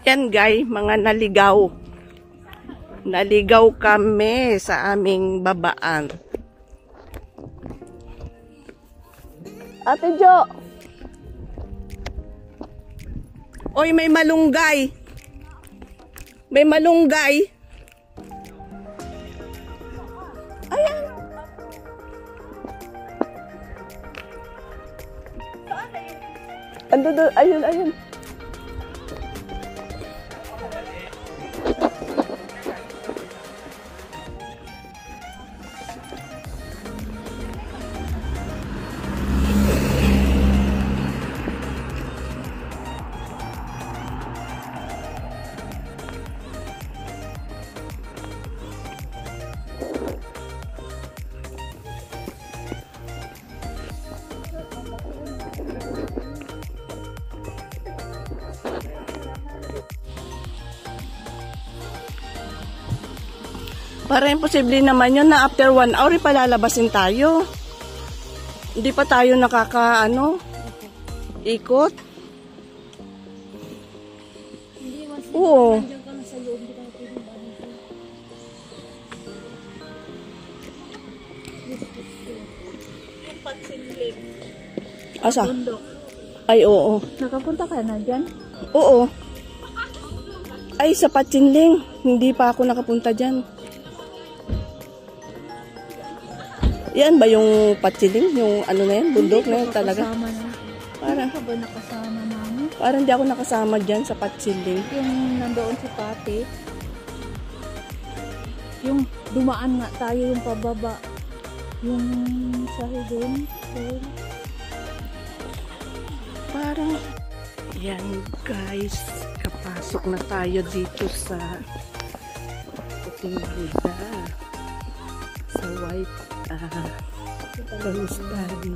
Yan guys, mga naligaw. Naligaw kami sa aming babaan. Ate Jo! Oy, may malunggay. May malunggay. Ayan. Ando doon, ayun, ayun. Para imposible naman yun na after 1 hour ipalalabasin tayo. Hindi pa tayo ikot. Oo. Asa? Ay, oo. Nakapunta ka na dyan? Oo. Ay, sa Patsinling. Hindi pa ako nakapunta dyan. Yan ba yung Patsinling? Yung ano na yan? Bundok na yan talaga? Parang ka ba nakasama namin? Parang hindi ako nakasama dyan sa Patsinling. Yung nandoon si Pati. Yung dumaan nga tayo yung pababa. Yung sa hidden. Parang, yan guys, kapasok na tayo dito sa puting Buddha. Sa white monastery.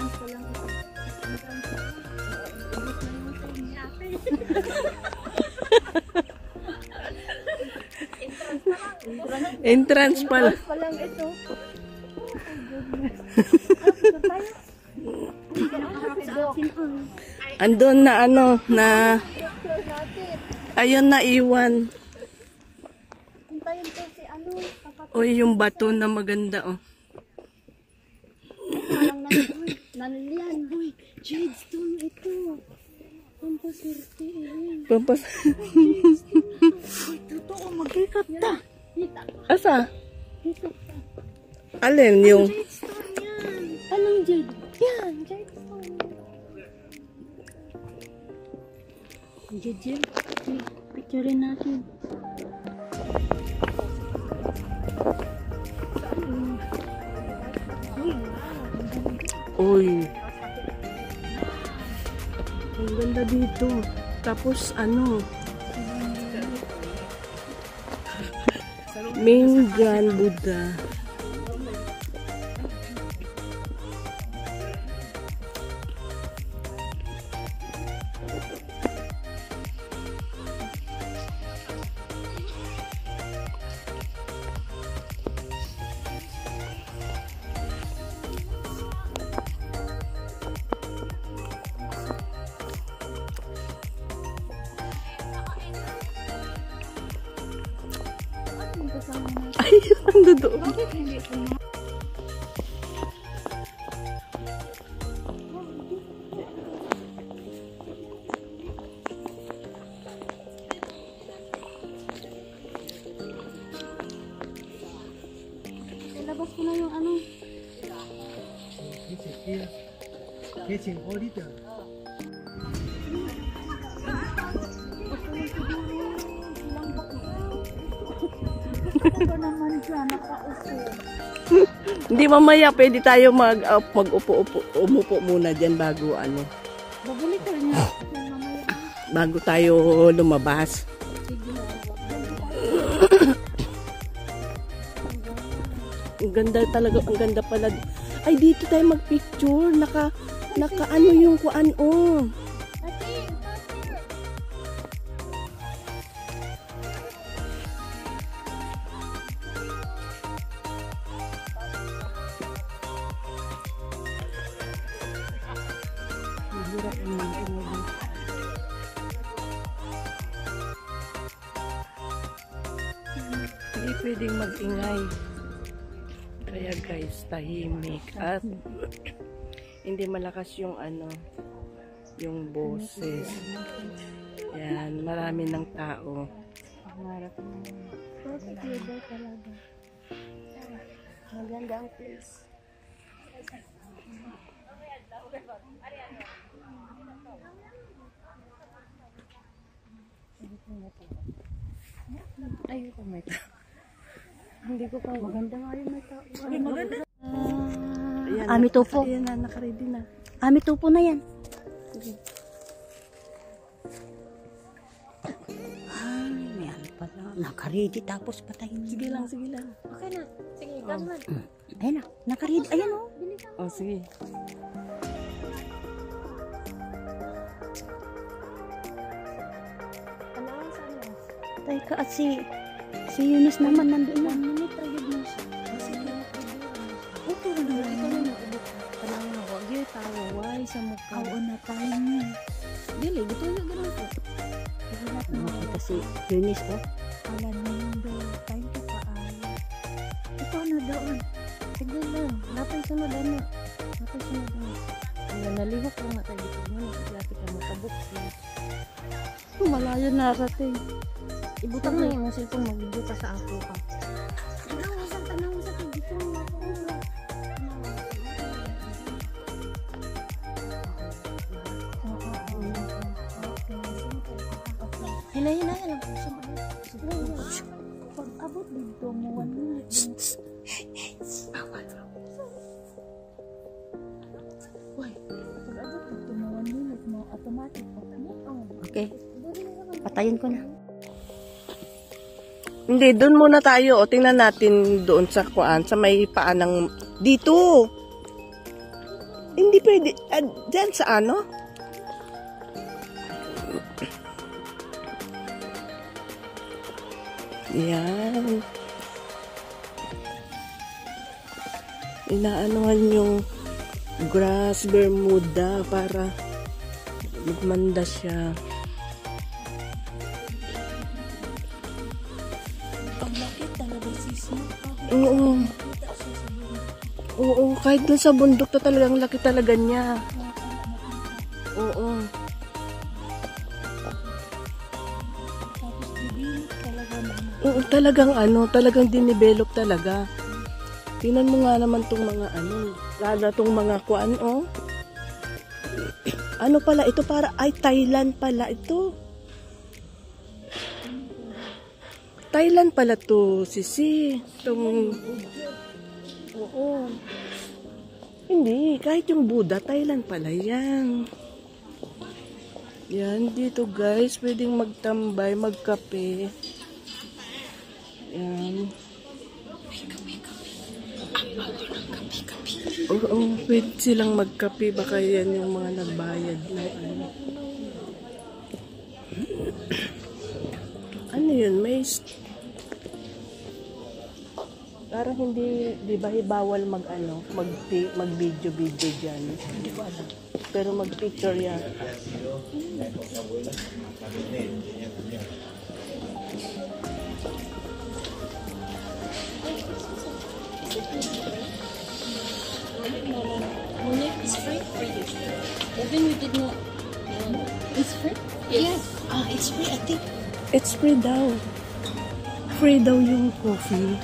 Entrance pa lang ito. Entrance pa lang. Pa lang ito. Andun na ayun na iwan. Oy, yung bato na maganda oh. Nanlian, boy. Jade stone ito. Pampaswerte. Boy, totoo, mag-ikat ta. Asa? Alin yung? Jade stone yan. Anong jade? Yan, jade stone. Jade. Picturein natin. Uy. Ang ganda dito. Tapos Main Grand Buddha. Ay, ando doon. Labas ko na yung ano. Ito naman siya, nakaupo. Hindi, mamaya pwede tayo umupo muna dyan bago Babalik ka niya. bago tayo lumabas. Ang ganda talaga, ang ganda pala. Ay, dito tayo magpicture. Naka yung kuan oh. Hindi pwedeng mag-ingay. Kaya guys, tahimik at hindi malakas yung yung boses. Yan, marami ng tao. Perfect weather talaga. Maganda ang place. Ayoko may tao. Hindi ko pa maganda nga yung may tao. Maganda. Ayan, Ami tupo. Ayan na, nakaready na. Ami tupo na yan. Ay, may ano pala. Nakaready tapos patayin. Sige lang, sige lang. Okay na. Sige, ikaw man. Ayan na. Nakaready. Ayan o. Oh, sige. Teka, at si Eunice naman nandun na. Okay na naman. Tawaway sa mukha. Oo na tayo niya. Dili, dito yung ganun po. Nakita si Eunice o. Alam mo yung daw. Tayo ka pa ay. Ikaw na doon. Sige lang. Napay sunod ano. Napay sunod ano. Nalihok lang na tayo dito. Nakiklapit ka makabuk. Malayo na rating. Ibutang na yung cellphone, mag-video ka sa ako ka. Tanaw sa dito. Hinay-hinay lang po siya. Pag abot dito mo 1 minute. Pag abot dito mo 1 minute mo, automatic. Okay. Patayin ko na. Hindi, doon muna tayo. O, tingnan natin doon sa kuan, sa may paanang dito. Hindi pwede. Diyan sa ano? Yan. Inaanuhan yung grass bermuda para magmanda siya. Oo. Oo, kahit dun sa bundok to talagang laki talaga niya. Oo. Oo, talagang dinevelop talaga. Tingnan mo nga naman tong mga lalo tong mga kuan, oh. Ano pala, ito Thailand pala ito. Thailand pala to, Sisi. Oo. Hindi, kahit yung Buddha, Thailand pala yan. Yan, dito guys, pwedeng magtambay, magkape. Yan. Oo, pwede silang magkape. Baka yan yung mga nagbayad na ano yun, may parang hindi, di ba, bawal mag-video dyan. Hindi ko alam. Pero mag-picture yan. It's free for you. Even we did not. It's free? Yes. Yeah. It's free, I think. It's free daw. Free daw yung coffee.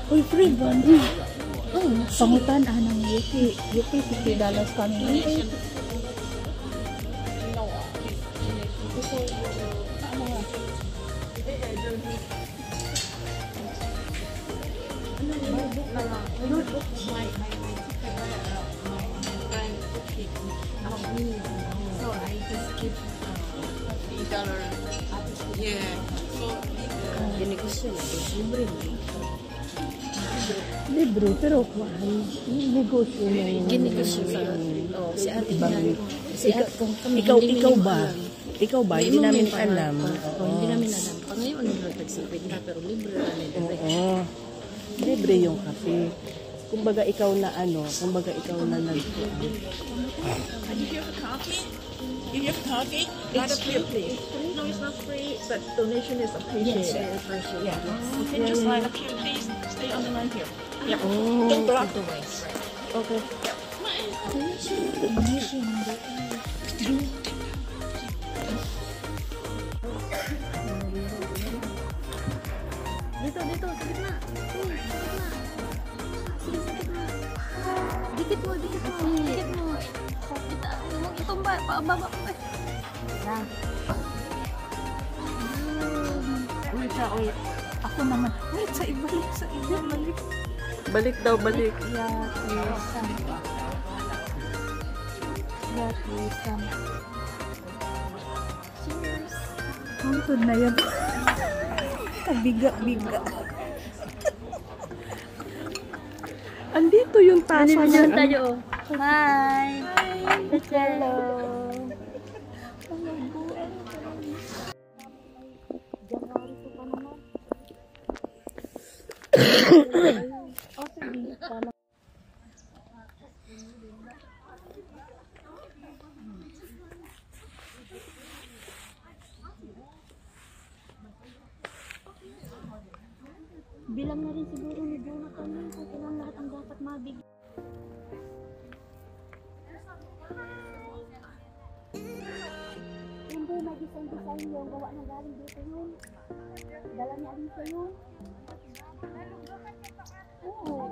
Uy, free ba? Oh, pangutan anang yuki $50 kami. So I just keep $3. Yeah. Ginegosyo na. Libre, pero negosyo na yun. Ginegosyo sa si ate yan. Si ate Ikaw ba? Hindi namin alam. Hindi namin alam. Pag ngayon, ano lang tagsipit na, pero libre na nila. Oo. Libre yung kape. kumbaga ikaw na kumbaga ikaw na nag... If you have coffee, not a free, please. No, it's not free, but donation is appreciated. Yeah. You can just line up here, please. Stay on the line here. Yeah. Oh, Don't block the way. okay. Dito, dito, sa gitna. Uy, sa gitna. Sige, sa gitna. Dikit mo, dikit mo. Dikit mo. Huwag itumba, paababa ko eh. Yan. Wait, wait. Ako naman. Wait, sa ibalik, sa ibalik. Balik daw, balik. Yeah, isang. Yeah, isang. Cheers. Hangtod na yan. Biga-biga. Andito yung tasa Diyan na. tayo. Hi. Hello. Bilang na rin siguro ni Jonathan yun kung kailan lahat ang dapat mabig. Hindi, may design yung gawa na galing dito yun. Dala niya dito yun. Oo.